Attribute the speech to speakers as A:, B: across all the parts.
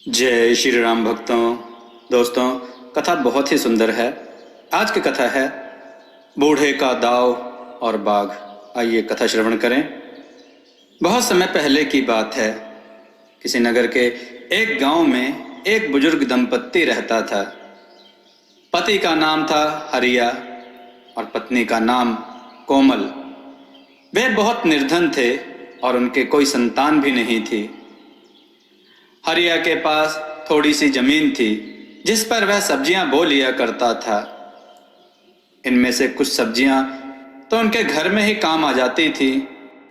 A: जय श्री राम भक्तों। दोस्तों, कथा बहुत ही सुंदर है। आज की कथा है बूढ़े का दाव और बाघ। आइए कथा श्रवण करें। बहुत समय पहले की बात है। किसी नगर के एक गांव में एक बुजुर्ग दंपत्ति रहता था। पति का नाम था हरिया और पत्नी का नाम कोमल। वे बहुत निर्धन थे और उनके कोई संतान भी नहीं थी। हरिया के पास थोड़ी सी जमीन थी जिस पर वह सब्जियां बो लिया करता था। इनमें से कुछ सब्जियां तो उनके घर में ही काम आ जाती थी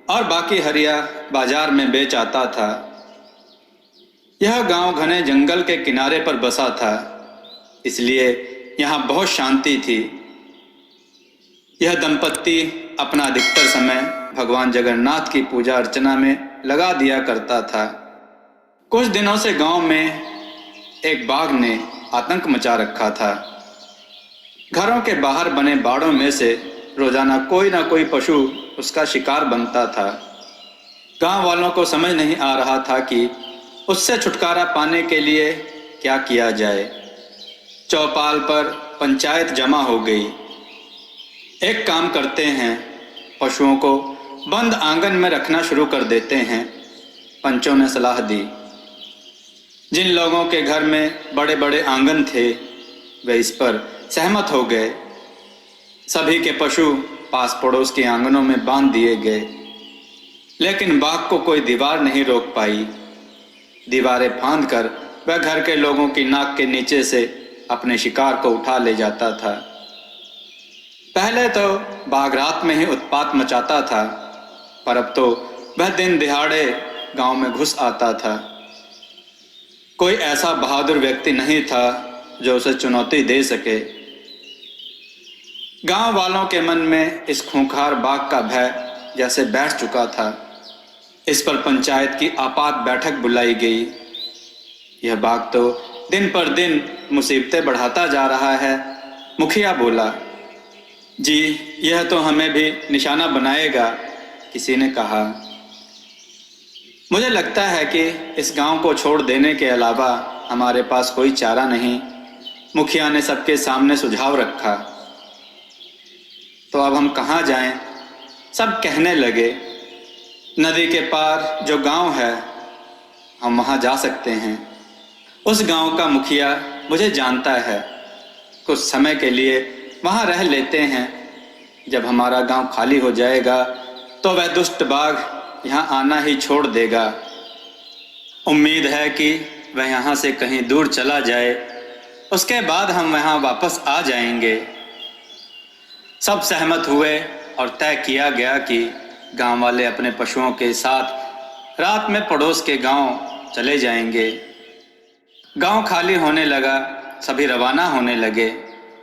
A: और बाकी हरिया बाजार में बेच आता था। यह गांव घने जंगल के किनारे पर बसा था, इसलिए यहाँ बहुत शांति थी। यह दंपत्ति अपना अधिकतर समय भगवान जगन्नाथ की पूजा अर्चना में लगा दिया करता था। कुछ दिनों से गांव में एक बाघ ने आतंक मचा रखा था। घरों के बाहर बने बाड़ों में से रोजाना कोई ना कोई पशु उसका शिकार बनता था। गांव वालों को समझ नहीं आ रहा था कि उससे छुटकारा पाने के लिए क्या किया जाए। चौपाल पर पंचायत जमा हो गई। एक काम करते हैं, पशुओं को बंद आंगन में रखना शुरू कर देते हैं, पंचों ने सलाह दी। जिन लोगों के घर में बड़े बड़े आंगन थे वे इस पर सहमत हो गए। सभी के पशु पास पड़ोस के आंगनों में बांध दिए गए, लेकिन बाघ को कोई दीवार नहीं रोक पाई। दीवारें फांदकर वह घर के लोगों की नाक के नीचे से अपने शिकार को उठा ले जाता था। पहले तो बाघ रात में ही उत्पात मचाता था, पर अब तो वह दिन दिहाड़े गांव में घुस आता था। कोई ऐसा बहादुर व्यक्ति नहीं था जो उसे चुनौती दे सके। गांव वालों के मन में इस खूंखार बाघ का भय जैसे बैठ चुका था। इस पर पंचायत की आपात बैठक बुलाई गई। यह बाघ तो दिन पर दिन मुसीबतें बढ़ाता जा रहा है। मुखिया बोला, जी यह तो हमें भी निशाना बनाएगा। किसी ने कहा, मुझे लगता है कि इस गांव को छोड़ देने के अलावा हमारे पास कोई चारा नहीं। मुखिया ने सबके सामने सुझाव रखा। तो अब हम कहाँ जाएं? सब कहने लगे, नदी के पार जो गांव है हम वहाँ जा सकते हैं। उस गांव का मुखिया मुझे जानता है। कुछ समय के लिए वहाँ रह लेते हैं। जब हमारा गांव खाली हो जाएगा तो वह दुष्ट बाघ यहाँ आना ही छोड़ देगा। उम्मीद है कि वह यहाँ से कहीं दूर चला जाए, उसके बाद हम यहाँ वापस आ जाएंगे। सब सहमत हुए और तय किया गया कि गांव वाले अपने पशुओं के साथ रात में पड़ोस के गांव चले जाएंगे। गांव खाली होने लगा, सभी रवाना होने लगे,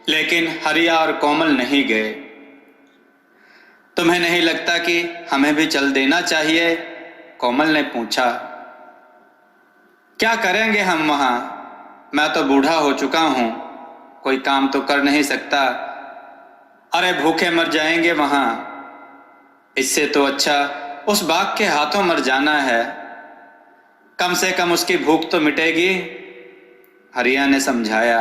A: लेकिन हरिया और कोमल नहीं गए। तुम्हें नहीं लगता कि हमें भी चल देना चाहिए? कोमल ने पूछा। क्या करेंगे हम वहां? मैं तो बूढ़ा हो चुका हूं, कोई काम तो कर नहीं सकता। अरे भूखे मर जाएंगे वहां। इससे तो अच्छा उस बाघ के हाथों मर जाना है। कम से कम उसकी भूख तो मिटेगी, हरिया ने समझाया।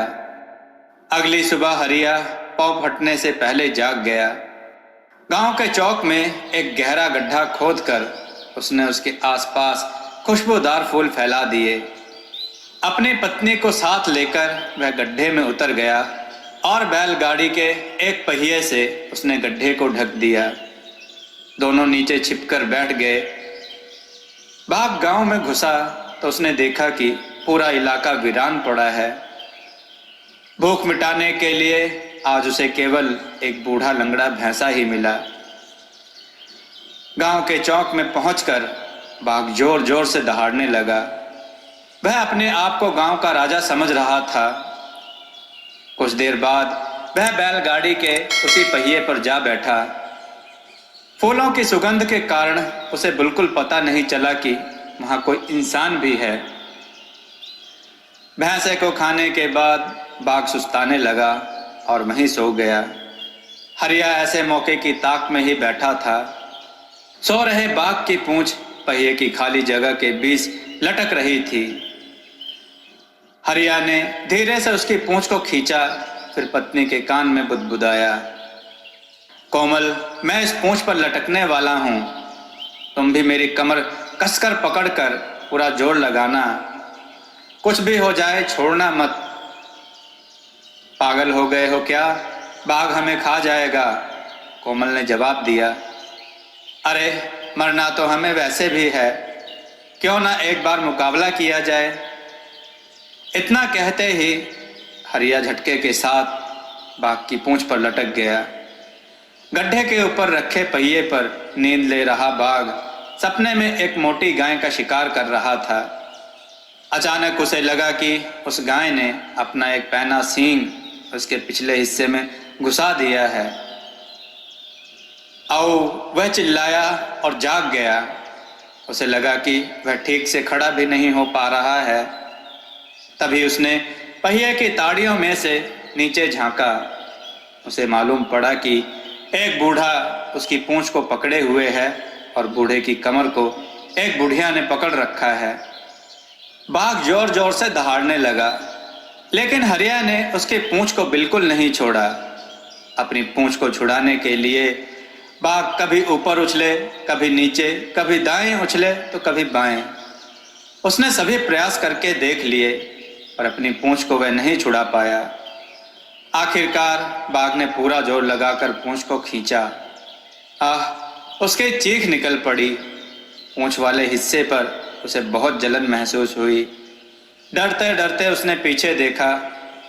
A: अगली सुबह हरिया पौ फटने से पहले जाग गया। गांव के चौक में एक गहरा गड्ढा खोदकर उसने उसके आसपास खुशबूदार फूल फैला दिए। अपनी पत्नी को साथ लेकर वह गड्ढे में उतर गया और बैलगाड़ी के एक पहिए से उसने गड्ढे को ढक दिया। दोनों नीचे छिपकर बैठ गए। बाघ गांव में घुसा तो उसने देखा कि पूरा इलाका वीरान पड़ा है। भूख मिटाने के लिए आज उसे केवल एक बूढ़ा लंगड़ा भैंसा ही मिला। गांव के चौक में पहुंचकर बाघ जोर जोर से दहाड़ने लगा। वह अपने आप को गांव का राजा समझ रहा था। कुछ देर बाद वह बैलगाड़ी के उसी पहिए पर जा बैठा। फूलों की सुगंध के कारण उसे बिल्कुल पता नहीं चला कि वहां कोई इंसान भी है। भैंसे को खाने के बाद बाघ सुस्ताने लगा और वहीं सो गया। हरिया ऐसे मौके की ताक में ही बैठा था। सो रहे बाघ की पूंछ पहिए की खाली जगह के बीच लटक रही थी। हरिया ने धीरे से उसकी पूंछ को खींचा, फिर पत्नी के कान में बुदबुदाया, कोमल, मैं इस पूंछ पर लटकने वाला हूं, तुम भी मेरी कमर कसकर पकड़कर पूरा जोर लगाना, कुछ भी हो जाए छोड़ना मत। पागल हो गए हो क्या? बाघ हमें खा जाएगा, कोमल ने जवाब दिया। अरे मरना तो हमें वैसे भी है, क्यों ना एक बार मुकाबला किया जाए। इतना कहते ही हरिया झटके के साथ बाघ की पूंछ पर लटक गया। गड्ढे के ऊपर रखे पहिए पर नींद ले रहा बाघ सपने में एक मोटी गाय का शिकार कर रहा था। अचानक उसे लगा कि उस गाय ने अपना एक पैना सींग उसके पिछले हिस्से में घुसा दिया है। आओ, वह चिल्लाया और जाग गया। उसे लगा कि वह ठीक से खड़ा भी नहीं हो पा रहा है। तभी उसने पहिए की ताड़ियों में से नीचे झांका। उसे मालूम पड़ा कि एक बूढ़ा उसकी पूंछ को पकड़े हुए है और बूढ़े की कमर को एक बुढ़िया ने पकड़ रखा है। बाघ जोर जोर से दहाड़ने लगा, लेकिन हरिया ने उसकी पूंछ को बिल्कुल नहीं छोड़ा। अपनी पूंछ को छुड़ाने के लिए बाघ कभी ऊपर उछले, कभी नीचे, कभी दाएं उछले तो कभी बाएं। उसने सभी प्रयास करके देख लिए, पर अपनी पूंछ को वह नहीं छुड़ा पाया। आखिरकार बाघ ने पूरा जोर लगाकर पूंछ को खींचा। आह, उसकी चीख निकल पड़ी। पूंछ वाले हिस्से पर उसे बहुत जलन महसूस हुई। डरते डरते उसने पीछे देखा।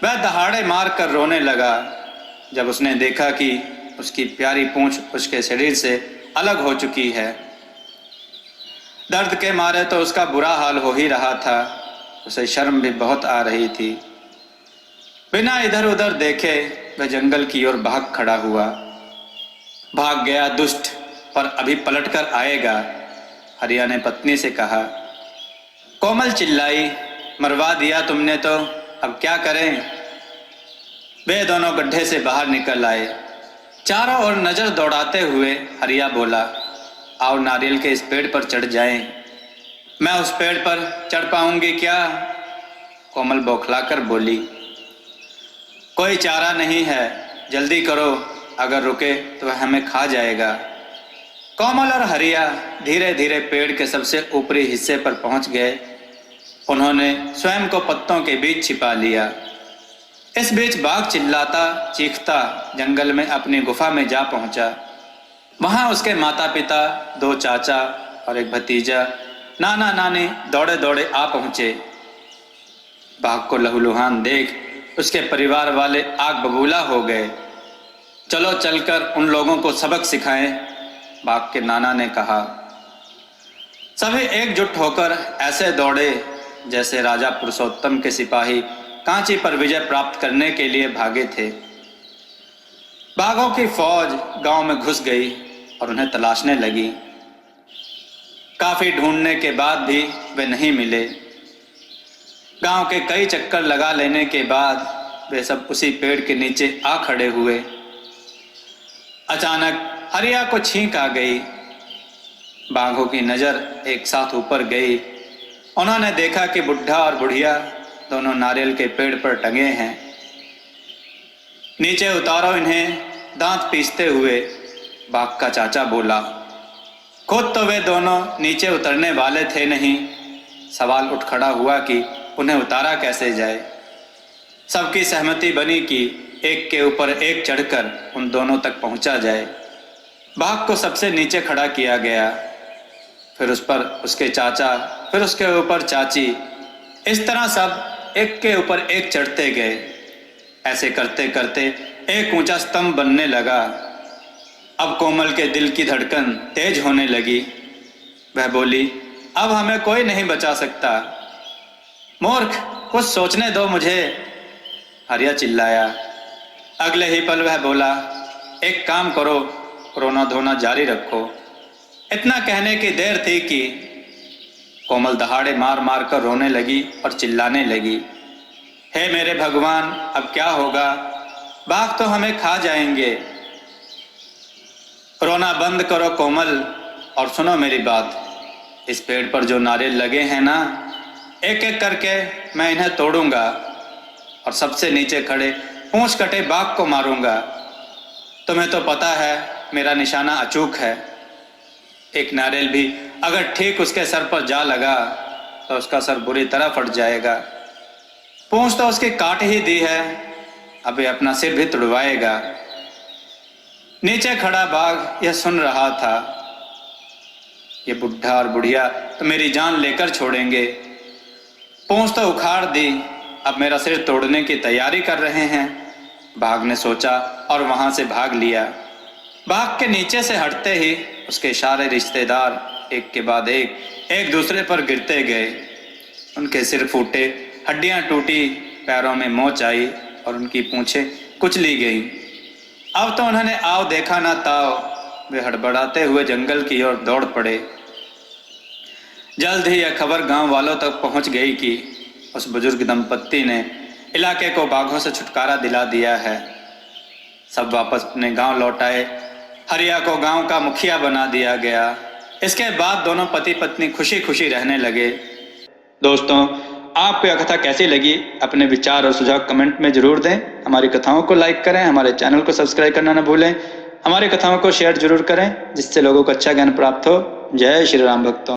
A: वह दहाड़े मार कर रोने लगा जब उसने देखा कि उसकी प्यारी पूंछ उसके शरीर से अलग हो चुकी है। दर्द के मारे तो उसका बुरा हाल हो ही रहा था। उसे शर्म भी बहुत आ रही थी। बिना इधर उधर देखे वह जंगल की ओर भाग खड़ा हुआ। भाग गया दुष्ट, पर अभी पलटकर आएगा, हरिया ने पत्नी से कहा। कोमल चिल्लाई, मरवा दिया तुमने तो, अब क्या करें। वे दोनों गड्ढे से बाहर निकल आए। चारों ओर नजर दौड़ाते हुए हरिया बोला, आओ नारियल के इस पेड़ पर चढ़ जाएं। मैं उस पेड़ पर चढ़ पाऊंगी क्या? कोमल बौखलाकर बोली। कोई चारा नहीं है, जल्दी करो, अगर रुके तो वह हमें खा जाएगा। कोमल और हरिया धीरे धीरे पेड़ के सबसे ऊपरी हिस्से पर पहुंच गए। उन्होंने स्वयं को पत्तों के बीच छिपा लिया। इस बीच बाघ चिल्लाता चीखता जंगल में अपनी गुफा में जा पहुंचा। वहां उसके माता पिता, दो चाचा और एक भतीजा, नाना नानी दौड़े दौड़े आ पहुंचे। बाघ को लहूलुहान देख उसके परिवार वाले आग बबूला हो गए। चलो चलकर उन लोगों को सबक सिखाएं, बाघ के नाना ने कहा। सभी एकजुट होकर ऐसे दौड़े जैसे राजा पुरुषोत्तम के सिपाही कांची पर विजय प्राप्त करने के लिए भागे थे। बाघों की फौज गांव में घुस गई और उन्हें तलाशने लगी। काफी ढूंढने के बाद भी वे नहीं मिले। गांव के कई चक्कर लगा लेने के बाद वे सब उसी पेड़ के नीचे आ खड़े हुए। अचानक हरिया को छींक आ गई। बाघों की नजर एक साथ ऊपर गई। उन्होंने देखा कि बुढ़ा और बुढ़िया दोनों नारियल के पेड़ पर टंगे हैं। नीचे उतारो इन्हें, दांत पीसते हुए बाघ का चाचा बोला। खुद तो वे दोनों नीचे उतरने वाले थे नहीं। सवाल उठ खड़ा हुआ कि उन्हें उतारा कैसे जाए। सबकी सहमति बनी कि एक के ऊपर एक चढ़कर उन दोनों तक पहुंचा जाए। बाघ को सबसे नीचे खड़ा किया गया, फिर उस पर उसके चाचा, फिर उसके ऊपर चाची। इस तरह सब एक के ऊपर एक चढ़ते गए। ऐसे करते करते एक ऊंचा स्तंभ बनने लगा। अब कोमल के दिल की धड़कन तेज होने लगी। वह बोली, अब हमें कोई नहीं बचा सकता। मूर्ख, कुछ सोचने दो मुझे, हरिया चिल्लाया। अगले ही पल वह बोला, एक काम करो, रोना धोना जारी रखो। इतना कहने की देर थी कि कोमल दहाड़े मार मार कर रोने लगी और चिल्लाने लगी, हे मेरे भगवान, अब क्या होगा? बाघ तो हमें खा जाएंगे। रोना बंद करो कोमल और सुनो मेरी बात। इस पेड़ पर जो नारियल लगे हैं ना, एक एक करके मैं इन्हें तोड़ूंगा और सबसे नीचे खड़े पूंछ कटे बाघ को मारूंगा। तुम्हें तो पता है मेरा निशाना अचूक है। एक नारियल भी अगर ठीक उसके सर पर जा लगा तो उसका सर बुरी तरह फट जाएगा। पूंछ तो उसकी काट ही दी है, अभी अपना सिर भी तुड़वाएगा। नीचे खड़ा बाघ यह सुन रहा था। ये बुढ़ा और बुढ़िया तो मेरी जान लेकर छोड़ेंगे। पूंछ तो उखाड़ दी, अब मेरा सिर तोड़ने की तैयारी कर रहे हैं। बाघ ने सोचा और वहां से भाग लिया। बाघ के नीचे से हटते ही उसके सारे रिश्तेदार एक के बाद एक दूसरे पर गिरते गए। उनके सिर फूटे, हड्डियां टूटी, पैरों में मोच आई और उनकी पूंछें कुचली गई। अब तो उन्होंने आओ देखा ना ताओ, वे हड़बड़ाते हुए जंगल की ओर दौड़ पड़े। जल्द ही यह खबर गांव वालों तक पहुंच गई कि उस बुजुर्ग दंपत्ति ने इलाके को बाघों से छुटकारा दिला दिया है। सब वापस अपने गांव लौट आए। हरिया को गांव का मुखिया बना दिया गया। इसके बाद दोनों पति पत्नी खुशी खुशी रहने लगे। दोस्तों, आपको यह कथा कैसी लगी? अपने विचार और सुझाव कमेंट में जरूर दें। हमारी कथाओं को लाइक करें, हमारे चैनल को सब्सक्राइब करना न भूलें। हमारी कथाओं को शेयर जरूर करें जिससे लोगों को अच्छा ज्ञान प्राप्त हो। जय श्री राम भक्तों।